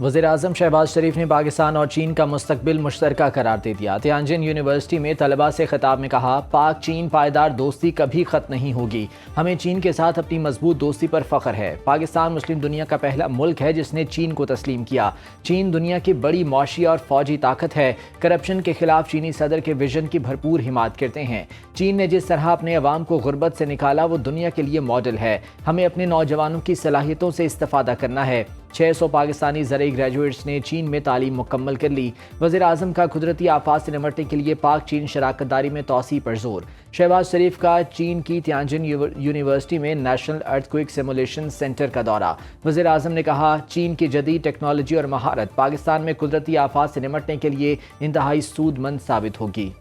वज़ीर-ए-आज़म शहबाज शरीफ ने पाकिस्तान और चीन का मुस्तकबिल मुश्तरका करार दे दिया। तियानजिन यूनिवर्सिटी में तलबा से खिताब में कहा, पाक चीन पायदार दोस्ती कभी ख़त्म नहीं होगी। हमें चीन के साथ अपनी मजबूत दोस्ती पर फ़ख्र है। पाकिस्तान मुस्लिम दुनिया का पहला मुल्क है जिसने चीन को तस्लीम किया। चीन दुनिया की बड़ी मौशी और फौजी ताकत है। करप्शन के खिलाफ चीनी सदर के विजन की भरपूर हिमायत करते हैं। चीन ने जिस तरह अपने अवाम को गुर्बत से निकाला वो दुनिया के लिए मॉडल है। हमें अपने नौजवानों की सलाहियतों से इस्तेफादा करना है। 600 पाकिस्तानी ज़रई ग्रेजुएट्स ने चीन में तालीम मुकम्मल कर ली। वज़ीर-ए-आज़म का कुदरती आफात से निपटने के लिए पाक चीन शराकतदारी में तोसी पर जोर। शहबाज शरीफ का चीन की तियानजिन यूनिवर्सिटी में नेशनल अर्थक्वेक सिमुलेशन सेंटर का दौरा। वज़ीर-ए-आज़म ने कहा, चीन की जदीद टेक्नोलॉजी और महारत पाकिस्तान में कुदरती आफात से निपटने के लिए इंतहाई सूदमंद साबित होगी।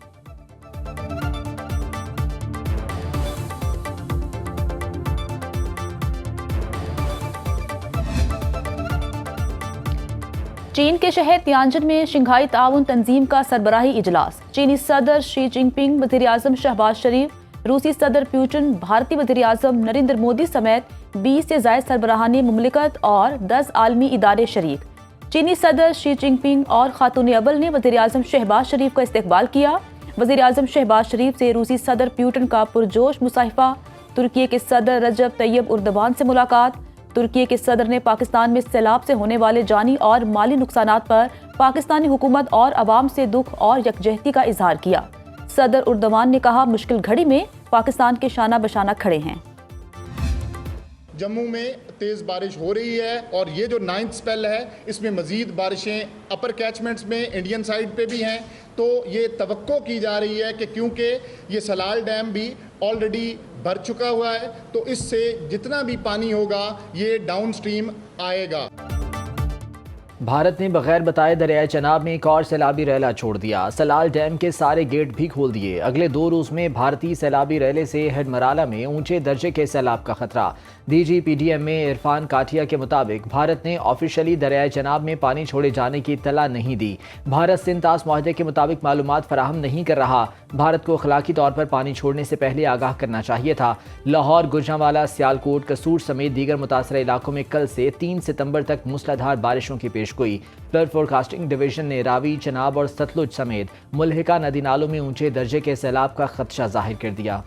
चीन के शहर तियानजिन में शंघाई ताउन तंजीम का सरबराही इजलास। चीनी सदर शी जिनपिंग, वज़ीर-ए-आज़म शहबाज शरीफ, रूसी सदर पुतिन, भारतीय वज़ीर-ए-आज़म नरेंद्र मोदी समेत 20 से ज़ायद सरबराहान मुमलिकत और 10 आलमी इदारे शरीक। चीनी सदर शी जिनपिंग और खातून अव्वल ने वज़ीर-ए-आज़म शहबाज शरीफ का इस्तकबाल किया। वज़ीर-ए-आज़म शहबाज शरीफ से रूसी सदर पुतिन का पुरजोश मुसाहिफा। तुर्की के सदर रजब तैयब उर्दवान से मुलाकात। तुर्की के सदर ने पाकिस्तान में सैलाब से होने वाले जानी और माली नुकसानात पर पाकिस्तानी हुकूमत और अवाम से दुख और यकजहती का इजहार किया। सदर उर्दवान ने कहा, मुश्किल घड़ी में पाकिस्तान के शाना बशाना खड़े हैं। जम्मू में तेज़ बारिश हो रही है और ये जो 9th स्पेल है इसमें मज़ीद बारिशें अपर कैचमेंट्स में इंडियन साइड पे भी हैं। तो ये तवक्को की जा रही है कि क्योंकि ये सलाल डैम भी ऑलरेडी भर चुका हुआ है तो इससे जितना भी पानी होगा ये डाउन स्ट्रीम आएगा। भारत ने बगैर बताए दरियाए चनाब में एक और सैलाबी रैला छोड़ दिया। सलाल डैम के सारे गेट भी खोल दिए। अगले 2 रोज़ में भारतीय सैलाबी रैले से हेडमराला में ऊंचे दर्जे के सैलाब का खतरा। DGPDM में इरफान काठिया के मुताबिक भारत ने ऑफिशियली दरियाए चनाब में पानी छोड़े जाने की इत्तला नहीं दी। भारत सिंध तास मुआहदे के मुताबिक मालूमात फराहम नहीं कर रहा। भारत को अखलाकी तौर पर पानी छोड़ने से पहले आगाह करना चाहिए था। लाहौर, गुजरांवाला, सियालकोट, कसूर समेत दीगर मुतासरा इलाकों में कल से 3 सितंबर तक मूसलाधार बारिशों की पेशगोई। फ्लड फोरकास्टिंग डिवीजन ने रावी, चनाब और सतलुज समेत मुल्हिका नदी नालों में ऊंचे दर्जे के सैलाब का खदशा जाहिर कर दिया।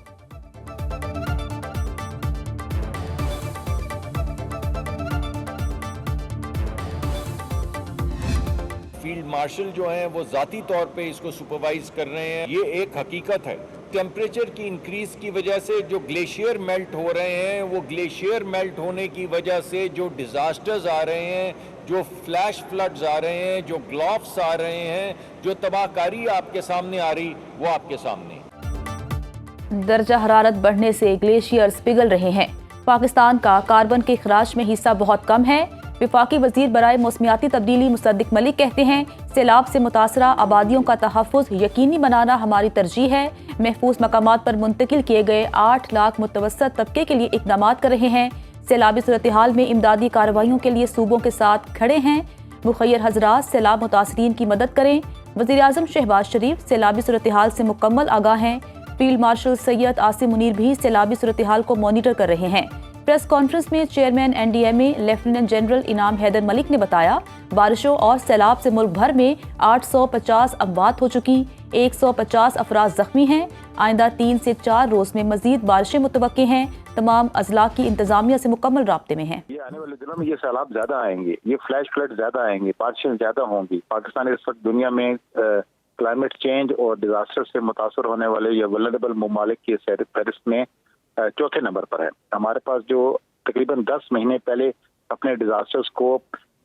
फील्ड मार्शल जो हैं वो ज़ाती तौर पे इसको सुपरवाइज कर रहे हैं। ये एक हकीकत है। टेम्परेचर की इंक्रीज की वजह से जो ग्लेशियर मेल्ट हो रहे हैं, वो ग्लेशियर मेल्ट होने की वजह से जो डिजास्टर्स आ रहे हैं, जो फ्लैश फ्लड्स आ रहे हैं, जो ग्लॉफ्स आ रहे हैं, जो तबाहकारी आपके सामने आ रही, वो आपके सामने। दर्जा हरारत बढ़ने से ग्लेशियर्स पिघल रहे हैं। पाकिस्तान का कार्बन के खराज में हिस्सा बहुत कम है। विफाकी वजीर बराए मौसमियाती तब्दीली मुसद्दिक मलिक कहते हैं, सैलाब से मुतासरा आबादियों का तहफ़्फ़ुज़ यकीनी बनाना हमारी तरजीह है। महफूज मकामात पर मुंतकिल किए गए 8 लाख मुतवस्सत तबके के लिए इक़दामात कर रहे हैं। सैलाबी सूरत हाल में इमदादी कार्रवाइयों के लिए सूबों के साथ खड़े हैं। मुखय्यर हजरात सैलाब मुतासरीन की मदद करें। वज़ीर-ए-आज़म शहबाज शरीफ सैलाबी सूरत हाल से मुकम्मल आगाह हैं। फील्ड मार्शल सैयद आसिम मुनीर भी सैलाबी सूरत हाल को मॉनिटर कर रहे हैं। प्रेस कॉन्फ्रेंस में चेयरमैन NDMA लेफ्टिनेंट जनरल इनाम हैदर मलिक ने बताया, बारिशों और सैलाब से मुल्क भर में 850 अमवात हो चुकी, 150 अफराद जख्मी हैं। आइंदा 3 से 4 रोज में मजीद बारिशें मुतवक्की हैं। तमाम अजला की इंतजामिया से मुकम्मल राब्ते में हैं। ये आने वाले दिनों में ये सैलाब ज्यादा आएंगे, ये फ्लैश फ्लड ज्यादा आएंगे, बारिशें ज्यादा होंगी। पाकिस्तान इस वक्त दुनिया में क्लाइमेट चेंज और डिजास्टर से मुतासर होने वाले या वल्नरेबल ममालिक की फहरिस्त में 4थे नंबर पर है। हमारे पास जो तकरीबन 10 महीने पहले अपने डिजास्टर्स को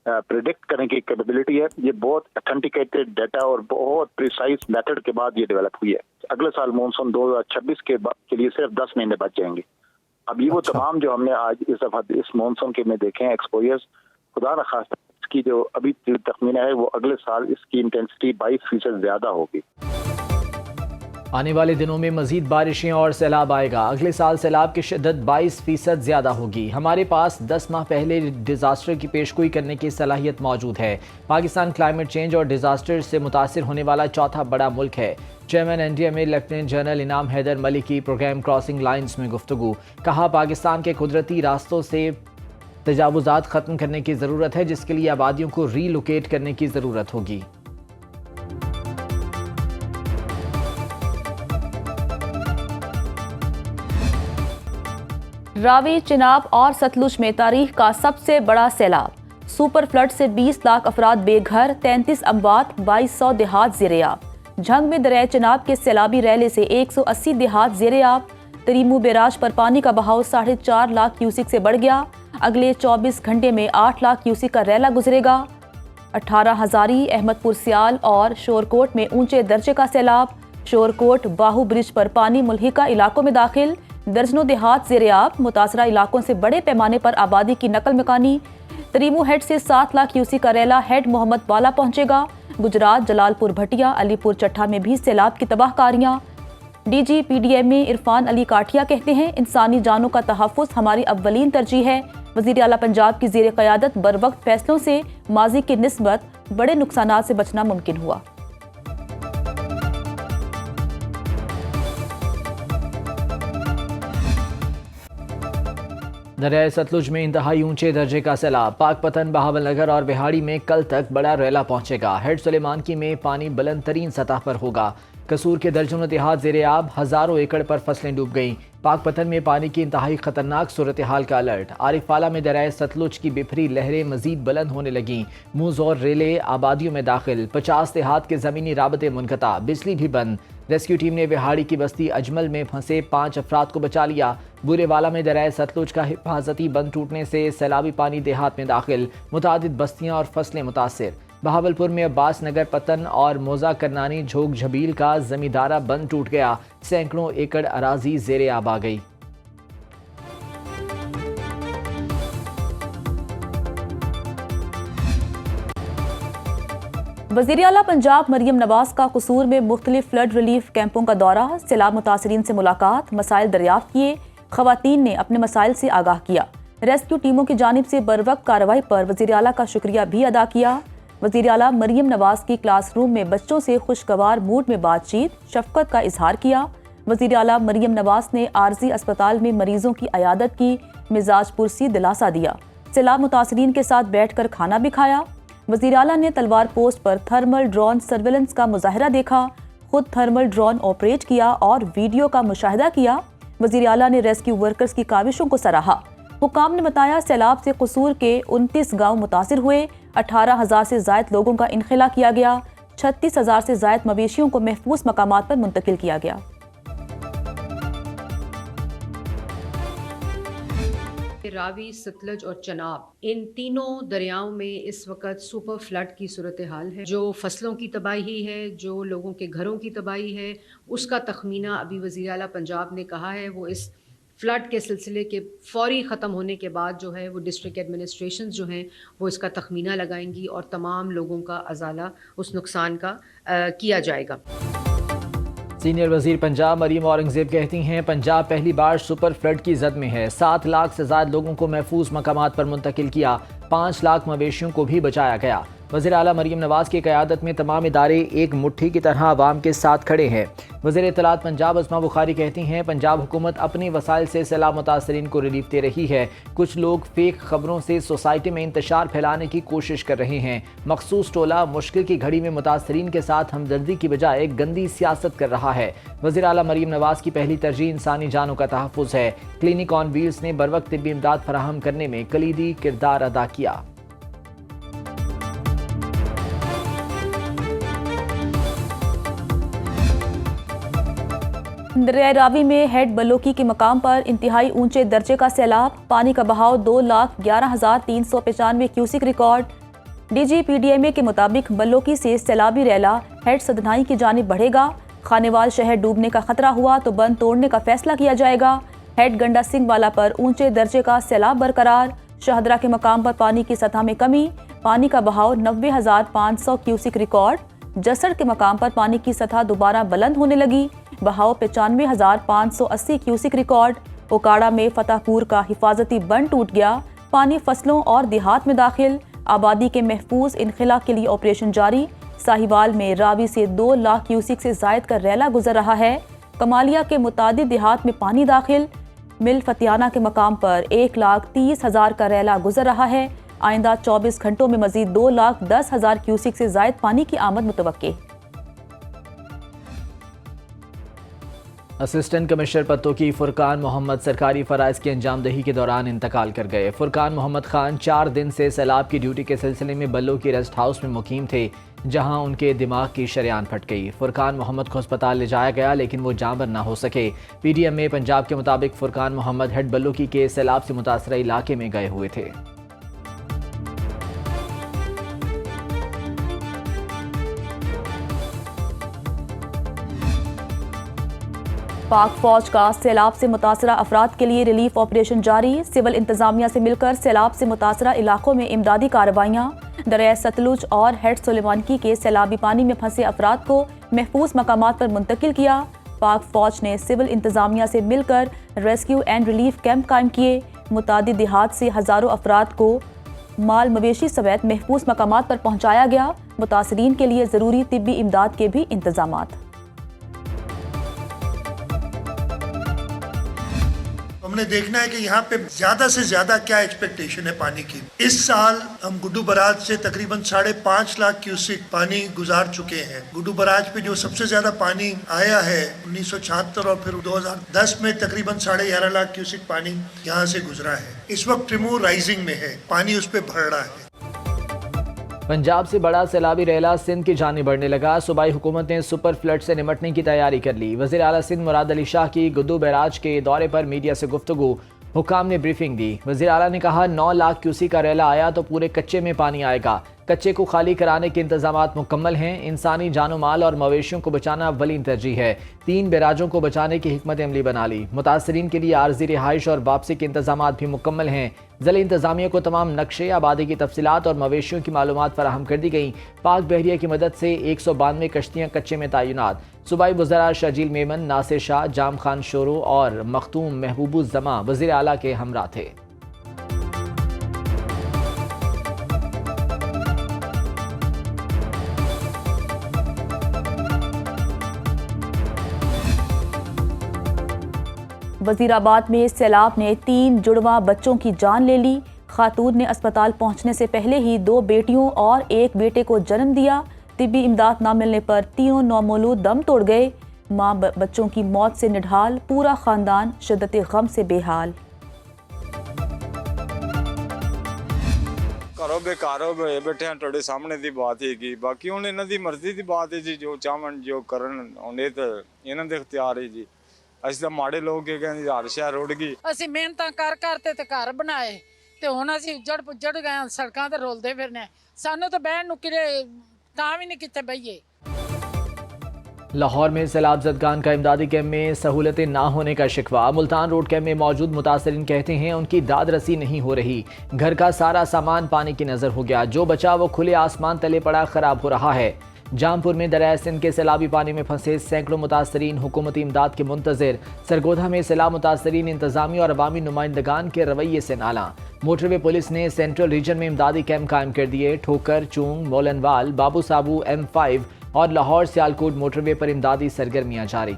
प्रिडिक्ट करने की कैपेबिलिटी है, ये बहुत ऑथेंटिकेटेड डाटा और बहुत प्रिसाइज मेथड के बाद ये डेवलप हुई है। अगले साल मानसून 2026 के लिए सिर्फ 10 महीने बच जाएंगे। अब ये वो तमाम जो हमने आज इस दफा इस मानसून के में देखे हैं एक्सपोजर्स, खुदा न खास्ता इसकी जो अभी तखमीना है वो अगले साल इसकी इंटेंसिटी 22% ज्यादा होगी। आने वाले दिनों में मजीद बारिशें और सैलाब आएगा। अगले साल सैलाब की शिद्दत 22% ज़्यादा होगी। हमारे पास 10 माह पहले डिज़ास्टर की पेशगोई करने की सलाहियत मौजूद है। पाकिस्तान क्लाइमेट चेंज और डिज़ास्टर से मुतासिर होने वाला 4था बड़ा मुल्क है। चेयरमैन NDMA लेफ्टिनेंट जनरल इनाम हैदर मलिक की प्रोग्राम क्रॉसिंग लाइन्स में गुफ्तगू। कहा, पाकिस्तान के कुदरती रास्तों से तजावुज़ात ख़त्म करने की ज़रूरत है, जिसके लिए आबादियों को रीलोकेट करने की ज़रूरत होगी। रावी, चिनाब और सतलुज में तारीख का सबसे बड़ा सैलाब। सुपर फ्लड से 20 लाख अफराद बेघर, 33 अमवात, 2200 देहात ज़ेरे-आब। झंग में दरिया चिनाब के सैलाबी रैले से 180 देहात ज़ेरे-आब। तरीमू बैराज पर पानी का बहाव 4.5 लाख क्यूसिक से बढ़ गया। अगले 24 घंटे में 8 लाख क्यूसिक का रैला गुजरेगा। 18 हजारी, अहमदपुर सियाल और शोरकोट में ऊंचे दर्जे का सैलाब। शोरकोट बाहू ब्रिज पर पानी मुल्हिका इलाकों में दाखिल। दर्जनों देहात ज़ेरे-आब। मुतासरा इलाकों से बड़े पैमाने पर आबादी की नकल मकानी। तरीमू हेड से 7 लाख क्यूसिक का रैला हेड मोहम्मद वाला पहुंचेगा। गुजरात जलालपुर भटिया, अलीपुर चट्ठा में भी सैलाब की तबाहकारियां। डीजी पीडीएमए इरफान अली काठिया कहते हैं, इंसानी जानों का तहफ़्फ़ुज़ हमारी अव्वलीन तरजीह है। वज़ीर आला पंजाब की ज़ेर क़यादत बरवक्त फैसलों से माजी की निस्बत बड़े नुकसानात से बचना मुमकिन हुआ। दरियाए सतलुज में इंतहाई ऊंचे दर्जे का सैलाब। पाकपतन, बहावलनगर और बिहाड़ी में कल तक बड़ा रैला पहुंचेगा। हेड सुलेमानकी में पानी बुलंद तरीन सतह पर होगा। कसूर के दर्जनों देहात ज़ेरे-आब, हज़ारों एकड़ पर फसलें डूब गईं। पाकपतन में पानी की इंतहाई खतरनाक सूरत हाल का अलर्ट। आरिफाला में दरियाए सतलुज की बिफरी लहरें मजीद बुलंद होने लगीं। मुंज और रेले आबादियों में दाखिल। 50 देहात के ज़मीनी राबते मुनक़ता, बिजली भी बंद। रेस्क्यू टीम ने बिहाड़ी की बस्ती अजमल में फंसे 5 अफराद को बचा लिया। बुरेवाला में दरियाए सतलुज का हिफाजती बंद टूटने से सैलाबी पानी देहात में दाखिल। मुतादिद बस्तियां और फसलें मुतासिर। बहावलपुर में अब्बास नगर पतन और मोजा करनानी झोंक झबील का जमींदारा बंद टूट गया। सैकड़ों एकड़ अराजी ज़ेरे-आब आ गई। वज़ीर आला पंजाब मरियम नवाज का कसूर में मुख्तलिफ फ्लड रिलीफ कैंपों का दौरा। सैलाब मुतासरीन से मुलाकात, मसाइल दरियाफ्त किए। ख़वातीन ने अपने मसाइल से आगाह किया। रेस्क्यू टीमों की जानिब से बरवक्त कार्रवाई पर वज़ीर आला का शुक्रिया भी अदा किया। वज़ीर आला मरियम नवाज की क्लासरूम में बच्चों से खुशगवार मूड में बातचीत, शफ़क़त का इजहार किया। वज़ीर आला मरियम नवाज ने आर्जी अस्पताल में मरीजों की अयादत की, मिजाज पुरसी दिलासा दिया। सैलाब मुतासरीन के साथ बैठकर खाना भी खाया। वज़ीर आला ने तलवार पोस्ट पर थर्मल ड्रोन सर्वेलेंस का मुजाहरा देखा, खुद थर्मल ड्रोन ऑपरेट किया और वीडियो का मुशाहिदा किया। वज़ीर आला ने रेस्क्यू वर्कर्स की काविशों को सराहा। हुकाम ने बताया, सैलाब से कसूर के 29 गाँव मुतासिर हुए। 18,000 से ज़ायद लोगों का इनखला किया गया। 36,000 से ज़ायद मवेशियों को महफूज मकामात पर मुंतकिल किया गया। रावी, सतलज और चनाब, इन तीनों दरियाओं में इस वक्त सुपर फ्लड की सूरत हाल है। जो फसलों की तबाही है, जो लोगों के घरों की तबाही है, उसका तखमीना अभी वज़ीर आला पंजाब ने कहा है वो इस फ्लड के सिलसिले के फौरी ख़त्म होने के बाद जो है वो डिस्ट्रिक्ट एडमिनिस्ट्रेशंस जो हैं वो इसका तखमीना लगाएंगी और तमाम लोगों का अजाला उस नुकसान का किया जाएगा। सीनियर वजीर पंजाब मरीम औरंगजेब कहती हैं, पंजाब पहली बार सुपर फ्लड की जद में है। 7 लाख से ज़्यादा लोगों को महफूज मकामात पर मुंतकिल किया। 5 लाख मवेशियों को भी बचाया गया। वज़ीर आला मरीम नवाज़ की क़यादत में तमाम इदारे एक मुट्ठी की तरह आवाम के साथ खड़े हैं। वज़ीर इत्तलात पंजाब अस्मा बुखारी कहती हैं, पंजाब हुकूमत अपनी वसाइल से सैलाब मुतासरीन को रिलीफ दे रही है। कुछ लोग फेक खबरों से सोसाइटी में इंतशार फैलाने की कोशिश कर रहे हैं। मखसूस टोला मुश्किल की घड़ी में मुतासरीन के साथ हमदर्दी की बजाय गंदी सियासत कर रहा है। वज़ीर आला मरीम नवाज़ की पहली तरजीह इंसानी जानों का तहफ़्फ़ुज़ है। क्लिनिक ऑन व्हील्स ने बरवक्त तिब्बी इमदाद फराहम करने में कलीदी किरदार अदा किया। दरिया रावी में हेड बलोकी के मकाम पर इंतहाई ऊंचे दर्जे का सैलाब। पानी का बहाव 2,11,395 क्यूसिक रिकॉर्ड। DGPDMA के मुताबिक बलोकी से सैलाबी रैला हेड सदनाई की जानिब बढ़ेगा। खानेवाल शहर डूबने का खतरा हुआ तो बंद तोड़ने का फैसला किया जाएगा। हेड गंडा सिंह वाला पर ऊंचे दर्जे का सैलाब बरकरार। शाहदरा के मकाम पर पानी की सतह में कमी। पानी का बहाव 90,500 क्यूसिक रिकॉर्ड। जसड़ के मकाम पर पानी की सतह दोबारा बुलंद होने लगी। बहाव 95,580 क्यूसिक रिकॉर्ड। ओकाड़ा में फतेहपुर का हिफाजती बंद टूट गया। पानी फसलों और देहात में दाखिल। आबादी के महफूज इनखला के लिए ऑपरेशन जारी। साहिवाल में रावी से 2 लाख क्यूसिक से जायद का रैला गुजर रहा है। कमालिया के मुतादिद देहात में पानी दाखिल। मिल फतियाना के मकाम पर 1,30,000 का रैला गुजर रहा है। आइंदा 24 घंटों में मजीद 2,10,000 क्यूसिक से जायद पानी की आमद मुतवक्के। असिस्टेंट कमिश्नर पत्तोकी फुरकान मोहम्मद सरकारी फ़राइज़ की अंजामदही के दौरान इंतकाल कर गए। फुरकान मोहम्मद खान 4 दिन से सैलाब की ड्यूटी के सिलसिले में बल्लो की रेस्ट हाउस में मुकीम थे, जहां उनके दिमाग की शरेआन फट गई। फुरकान मोहम्मद को अस्पताल ले जाया गया लेकिन वो जाँबर ना हो सके। PDM पंजाब के मुताबिक फुरकान मोहम्मद हेड बल्लोकी के सैलाब से मुतासरा इलाके में गए हुए थे। पाक फौज का सैलाब से मुतासरा अफराद के लिए रिलीफ ऑपरेशन जारी। सिविल इंतजामिया से मिलकर सैलाब से मुतासरा इलाकों में इमदादी कार्रवाइयाँ। दरिया सतलुज और हेड सुलेमानकी के सैलाबी पानी में फंसे अफराद को महफूज मकामात पर मुंतकिल किया। पाक फौज ने सिविल इंतजामिया से मिलकर रेस्क्यू एंड रिलीफ कैंप कायम किए। मुतादिद देहात से हज़ारों अफराद को माल मवेशी समेत महफूज मकामात पर पहुँचाया गया। मुतासरीन के लिए ज़रूरी तिब्बी इमदाद के भी इंतजामात। हमने देखना है कि यहाँ पे ज्यादा से ज्यादा क्या एक्सपेक्टेशन है पानी की। इस साल हम गुड्डू बराज से तकरीबन 5.5 लाख क्यूसिक पानी गुजार चुके हैं। गुड्डू बराज पे जो सबसे ज्यादा पानी आया है 1976 और फिर 2010 में तकरीबन 11.5 लाख क्यूसिक पानी यहाँ से गुजरा है। इस वक्त ट्रिमूर राइजिंग में है, पानी उस पर भर रहा है। पंजाब से बड़ा सैलाबी रैला सिंध की जानिब बढ़ने लगा। सूबाई हुकूमत ने सुपर फ्लड से निपटने की तैयारी कर ली। वज़ीर आला सिंध मुराद अली शाह की गुड्डू बैराज के दौरे पर मीडिया से गुफ्तगू। हुकाम ने ब्रीफिंग दी। वज़ीर आला ने कहा 9 लाख क्यूसी का रैला आया तो पूरे कच्चे में पानी आएगा। कच्चे को खाली कराने के इंतजामात मुकम्मल हैं। इंसानी जानो माल और मवेशियों को बचाना अव्वलीन तरजीह है। 3 बैराजों को बचाने की हिकमत अमली बना ली। मुतासरीन के लिए आर्जी रिहाइश और वापसी के इंतजामात भी मुकम्मल हैं। ज़िला इंतजामिया को तमाम नक्शे, आबादी की तफसीलात और मवेशियों की मालूमात फराहम कर दी गई। पाक बहरिया की मदद से 192 कश्तियाँ कच्चे में तैनात। सूबाई वज़रा शजील मेमन, नासिर शाह, जाम खान शोरो और मखतूम महबूबुज़्ज़मा वज़ीर आला के हमरा थे। वजीराबाद में सैलाब ने 3 जुड़वा बच्चों की जान ले ली। खातून ने अस्पताल पहुंचने से पहले ही 2 बेटियों और 1 बेटे को जन्म दिया। तिब्बी इमदाद न मिलने पर तीनों नौमौलूद दम तोड़ गए। माँ बच्चों की मौत से निढाल, पूरा खानदान शिद्दत गम से बेहाल। घरों बेकारों बैठे हैं ਤੁਹਾਡੇ ਸਾਹਮਣੇ ਦੀ ਬਾਤ ਹੈਗੀ। ਬਾਕੀ ਹੁਣ ਇਹਨਾਂ ਦੀ ਮਰਜ਼ੀ ਦੀ ਬਾਤ ਹੈ ਜੀ, ਜੋ ਚਾਹਣ ਜੋ ਕਰਨ ਉਹਨੇ ਤਾਂ ਇਹਨਾਂ ਦੇ ਇਖਤਿਆਰ ਹੈ ਜੀ। ਅਸੀਂ ਤਾਂ ਮਾੜੇ ਲੋਕ ਹੈਗੇ ਜੀ, ਹਰ ਸ਼ਹਿਰ ਰੁੜ ਗਈ। ਅਸੀਂ ਮਿਹਨਤਾਂ ਕਰ ਤੇ ਘਰ ਬਣਾਏ ਤੇ ਹੁਣ ਅਸੀਂ ਉੱਜੜ ਪੁੱਜੜ ਗਏ, ਸੜਕਾਂ ਤੇ ਰੋਲਦੇ ਫਿਰਨੇ। ਸਾਨੂੰ ਤਾਂ ਬਹਿਣ ਨੂੰ ਕਿਤੇ ਤਾਂ ਵੀ ਨਹੀਂ ਕਿੱਥੇ ਬਈਏ। लाहौर में सैलाब ज़दगान का इमदादी कैंप में सहूलतें ना होने का शिकवा। मुल्तान रोड कैंप में मौजूद मुतासरीन कहते हैं उनकी दाद रसी नहीं हो रही। घर का सारा सामान पानी की नज़र हो गया, जो बचा वो खुले आसमान तले पड़ा ख़राब हो रहा है। जामपुर में दरिया सिंध के सैलाबी पानी में फंसे सैकड़ों मुतासरीन हुकूमती इमदाद के मुंतज़िर। सरगोधा में सैलाब मुतासरीन इंतजामी और अवामी नुमाइंदगान के रवैये से नाला। मोटरवे पुलिस ने सेंट्रल रीजन में इमदादी कैंप कायम कर दिए। ठोकर, चूंग, मोलनवाल, बाबू साबू, M5 और लाहौर सियालकोट मोटरवे पर इमदादी सरगर्मियां जारी।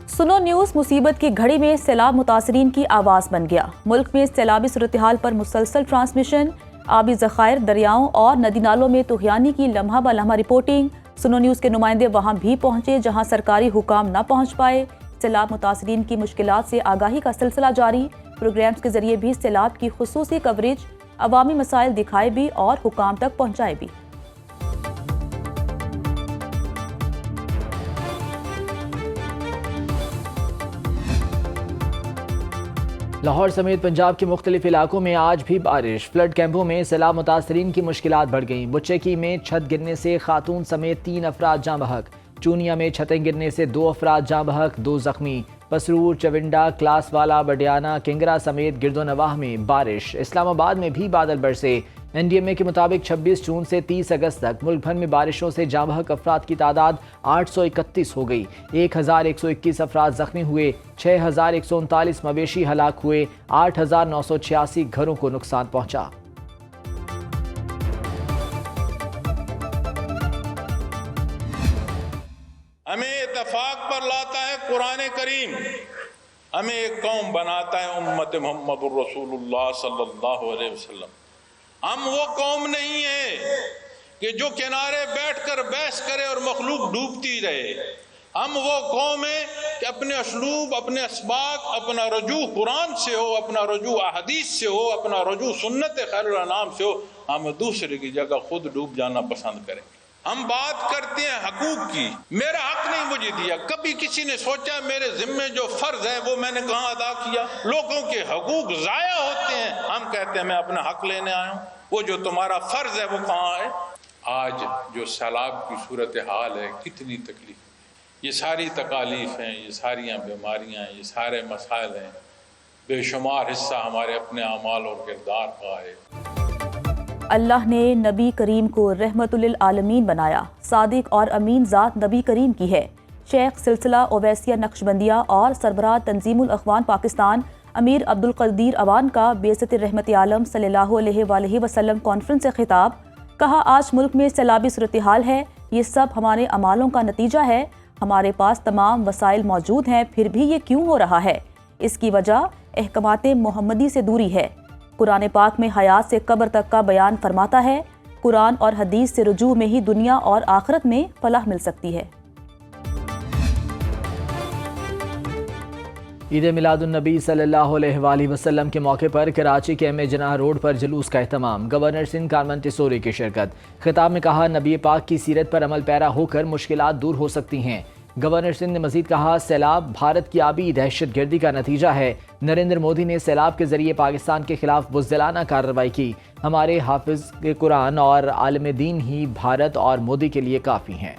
सुनो न्यूज़ मुसीबत की घड़ी में सैलाब मुतासरीन की आवाज़ बन गया। मुल्क में सैलाबी सूरत हाल पर मुसलसल ट्रांसमिशन, आबी ज़खायर, दरियाओं और नदी नालों में तुग़यानी की लम्हा ब लम्हा रिपोर्टिंग। सुनो न्यूज़ के नुमाइंदे वहाँ भी पहुँचे जहाँ सरकारी हुकाम न पहुँच पाए। सैलाब मुतासरीन की मुश्किलात से आगाही का सिलसिला जारी। प्रोग्राम्स के जरिए भी सैलाब की खुसूसी कवरेज, अवामी मसाइल दिखाए भी और हुकाम तक पहुँचाए भी। लाहौर समेत पंजाब के मुख्तलिफ इलाकों में आज भी बारिश। फ्लड कैंपों में सैलाब मुतासरीन की मुश्किलात बढ़ गईं। बुच्चेकी में छत गिरने से खातून समेत 3 अफराद जाँ बहक। चूनिया में छतें गिरने से 2 अफराद जाँ बहक, 2 जख्मी। पसरूर, चविंडा, क्लासवाला, बडियाना, किंगरा समेत गिरदोनवाह में बारिश। इस्लामाबाद में भी बादल बरसे। NDMA के मुताबिक 26 जून से 30 अगस्त तक मुल्क भर में बारिशों से जाँ बहक अफराद की तादाद 831 हो गई। 1121 अफराद जख्मी हुए। 6139 मवेशी हलाक हुए। 8986 घरों को नुकसान पहुँचा। हमें इत्तेफाक पर लाता है कुरान करीम, हमें एक कौम बनाता है उम्मत मोहम्मद रसूलुल्लाह सल्लल्लाहु अलैहि वसल्लम। हम वो कौम नहीं है कि जो किनारे बैठकर बहस करे और मखलूक डूबती रहे। हम वो कौम है कि अपने असलूब, अपने असबाक, अपना रजू कुरान से हो, अपना रजू अहदीस से हो, अपना रजू सुन्नत खैरुल अनाम से हो, हम दूसरे की जगह खुद डूब जाना पसंद करेंगे। हम बात करते हैं हकूक की, मेरा हक नहीं मुझे दिया। कभी किसी ने सोचा मेरे जिम्मे जो फर्ज है वो मैंने कहाँ अदा किया? लोगों के हकूक जाया होते हैं, हम कहते हैं मैं अपना हक लेने आया हूँ। वो जो तुम्हारा फर्ज है वो कहाँ है? आज जो सैलाब की सूरत हाल है, कितनी तकलीफ, ये सारी तकालीफ हैं, ये सारियाँ बीमारियाँ हैं, ये सारे मसाइल हैं, बेशुमार हिस्सा हमारे अपने अमाल और किरदार का है। अल्लाह ने नबी करीम को रहमतुल आलमीन बनाया। सादिक और अमीन ज़ात नबी करीम की है। शेख सिलसिला ओवैसिया नक्शबंदिया और सरबराह तंजीमुल अखवान पाकिस्तान अमीर अब्दुल कदीर अवान का बेइज्जत रहमत आलम सल्लल्लाहु अलैहि वसल्लम कॉन्फ्रेंस से खिताब। कहा, आज मुल्क में सैलाबी सूरत हाल है, ये सब हमारे अमालों का नतीजा है। हमारे पास तमाम वसाइल मौजूद हैं, फिर भी ये क्यों हो रहा है? इसकी वजह अहकामात मोहम्मदी से दूरी है। कुरान पाक में हयात से कब्र तक का बयान फरमाता है। कुरान और हदीस से रुजू में ही दुनिया और आखिरत में फलाह मिल सकती है। ईद मिलादुन्नबी सल्लल्लाहु अलैहि वसल्लम के मौके पर कराची के एम ए जनाह रोड पर जुलूस का एहतमाम। गवर्नर सिंध कारमन टिसोरी की शिरकत। खिताब में कहा, नबी पाक की सीरत पर अमल पैरा होकर मुश्किलात दूर हो सकती हैं। गवर्नर सिंध ने मजीद कहा, सैलाब भारत की आबी दहशतगर्दी का नतीजा है। नरेंद्र मोदी ने सैलाब के जरिए पाकिस्तान के खिलाफ बुज़दिलाना कार्रवाई की। हमारे हाफिज कुरान और आलिम दीन ही भारत और मोदी के लिए काफ़ी हैं।